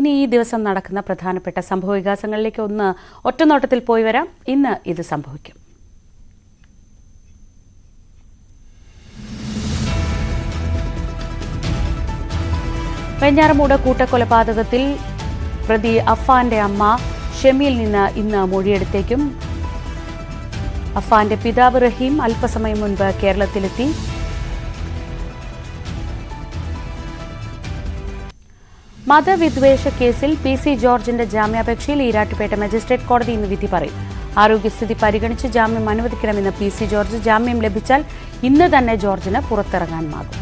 ഇനി ഈ ദിവസം നടക്കുന്ന പ്രധാനപ്പെട്ട സംഭവവികാസങ്ങളിലേക്ക് ഒന്ന് ഒറ്റനോട്ടത്തിൽ പോയി വരാം. ഇന്ന് ഇത് സംഭവിക്കും. വെഞ്ഞാറമൂട് കൂട്ടക്കൊലപാതകത്തിൽ പ്രതി അഫാന്റെ അമ്മ ഷെമിയിൽ നിന്ന് ഇന്ന് മൊഴിയെടുത്തേക്കും. അഫാന്റെ പിതാവ് റഹീം അല്പസമയം മുൻപ് കേരളത്തിലെത്തി. മതവിദ്വേഷ കേസിൽ PC ജോർജിന്റെ ജാമ്യാപേക്ഷയിൽ ഈരാട്ടുപേട്ട മജിസ്ട്രേറ്റ് കോടതി ഇന്ന് വിധി പറയും. ആരോഗ്യസ്ഥിതി പരിഗണിച്ച് ജാമ്യം അനുവദിക്കണമെന്ന് PC ജോർജ്. ജാമ്യം ലഭിച്ചാൽ ഇന്ന് തന്നെ ജോർജിന് പുറത്തിറങ്ങാനാകും.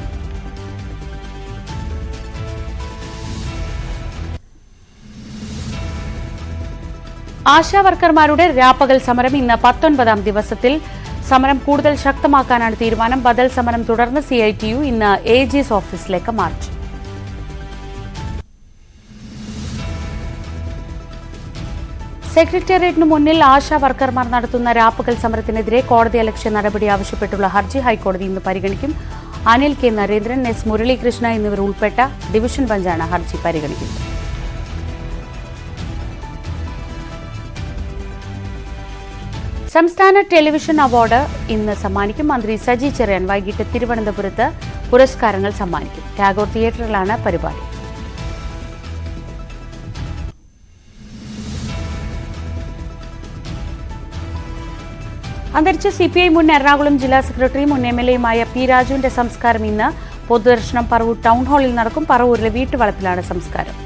ആശാവർക്കർമാരുടെ രാപ്പകൽ സമരം ഇന്ന് 19ാം ദിവസത്തിൽ. സമരം കൂടുതൽ ശക്തമാക്കാനാണ് തീരുമാനം. ബദൽ സമരം തുടർന്ന് CITU ഇന്ന് AG's ഓഫീസിലേക്ക് മാർച്ച്. സെക്രട്ടേറിയറ്റിനു മുന്നിൽ ആശാ വർക്കർമാർ നടത്തുന്ന രാപ്പകൽ സമരത്തിനെതിരെ കോടതിയലക്ഷ്യ നടപടി ആവശ്യപ്പെട്ടുള്ള ഹർജി ഹൈക്കോടതി ഇന്ന് പരിഗണിക്കും. അനിൽ K. നരേന്ദ്രൻ, S. മുരളീകൃഷ്ണ എന്നിവർ ഉൾപ്പെട്ട ഡിവിഷൻ ബെഞ്ചാണ് ഹർജി പരിഗണിക്കുന്നത്. സംസ്ഥാന ടെലിവിഷൻ അവാർഡ് ഇന്ന് സമ്മാനിക്കും. മന്ത്രി സജി ചെറിയാൻ വൈകിട്ട് തിരുവനന്തപുരത്ത് പുരസ്കാരങ്ങൾ സമ്മാനിക്കും. ടാഗോർ തിയേറ്ററിലാണ് പരിപാടി. അന്തരിച്ച CPI മുൻ എറണാകുളം ജില്ലാ സെക്രട്ടറി മുൻ MLA-യുമായ P. രാജുവിന്റെ സംസ്കാരം ഇന്ന് പൊതുദർശനം പറവൂർ ടൗൺ ഹാളിൽ നടക്കും. പറവൂരിലെ വീട്ടുവളപ്പിലാണ് സംസ്കാരം.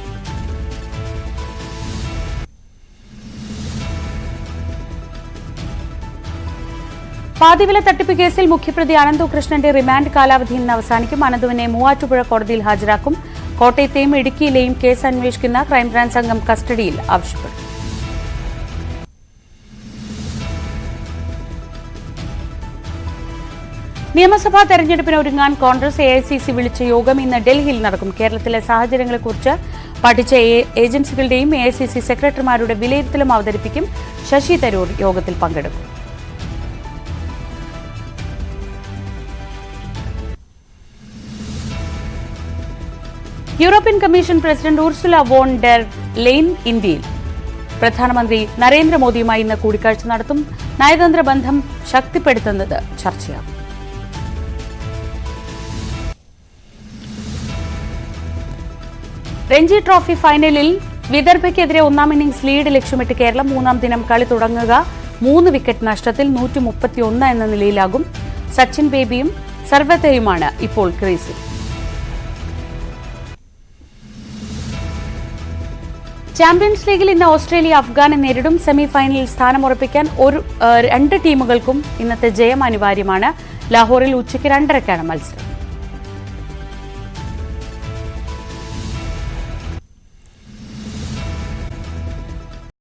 പാതിവില തട്ടിപ്പ് കേസിൽ മുഖ്യപ്രതി അനന്തു കൃഷ്ണന്റെ റിമാൻഡ് കാലാവധി ഇന്ന് അവസാനിക്കും. അനന്തുവിനെ മൂവാറ്റുപുഴ കോടതിയിൽ ഹാജരാക്കും. കോട്ടയത്തെയും ഇടുക്കിയിലെയും കേസ് അന്വേഷിക്കുന്ന ക്രൈംബ്രാഞ്ച് സംഘം കസ്റ്റഡിയിൽ ആവശ്യപ്പെടും. നിയമസഭാ തെരഞ്ഞെടുപ്പിന് ഒരുങ്ങാൻ കോൺഗ്രസ് AICC വിളിച്ച യോഗം ഇന്ന് ഡൽഹിയിൽ നടക്കും. കേരളത്തിലെ സാഹചര്യങ്ങളെക്കുറിച്ച് പഠിച്ച ഏജൻസികളുടെയും AICC സെക്രട്ടറിമാരുടെ വിലയിരുത്തലും അവതരിപ്പിക്കും. ശശി തരൂർ യോഗത്തിൽ പങ്കെടുക്കും. European Commission president Ursula von der Leyen ഇന്ത്യയിൽ. പ്രധാനമന്ത്രി നരേന്ദ്രമോദിയുമായി ഇന്ന് കൂടിക്കാഴ്ച നടത്തും. നയതന്ത്ര ബന്ധം ശക്തിപ്പെടുത്തുന്നത് ചർച്ചയാകും. രഞ്ജി ട്രോഫി ഫൈനലിൽ വിദർഭയ്ക്കെതിരെ ഒന്നാം ഇന്നിംഗ്സ് ലീഡ് ലക്ഷ്യമിട്ട് കേരളം. മൂന്നാം ദിനം കളി തുടങ്ങുക 3 വിക്കറ്റ് നഷ്ടത്തിൽ 131 എന്ന നിലയിലാകും. സച്ചിൻ ബേബിയും സർവതയുമാണ് ഇപ്പോൾ ക്രീസിൽ. ചാമ്പ്യൻസ് ലീഗിൽ ഇന്ന് ഓസ്ട്രേലിയ അഫ്ഗാനെ നേരിടും. സെമിഫൈനലിൽ സ്ഥാനമുറപ്പിക്കാൻ 2 ടീമുകൾക്കും ഇന്നത്തെ ജയം അനിവാര്യമാണ്. ലാഹോറിൽ ഉച്ചയ്ക്ക് 2:30-ക്കാണ് മത്സരം.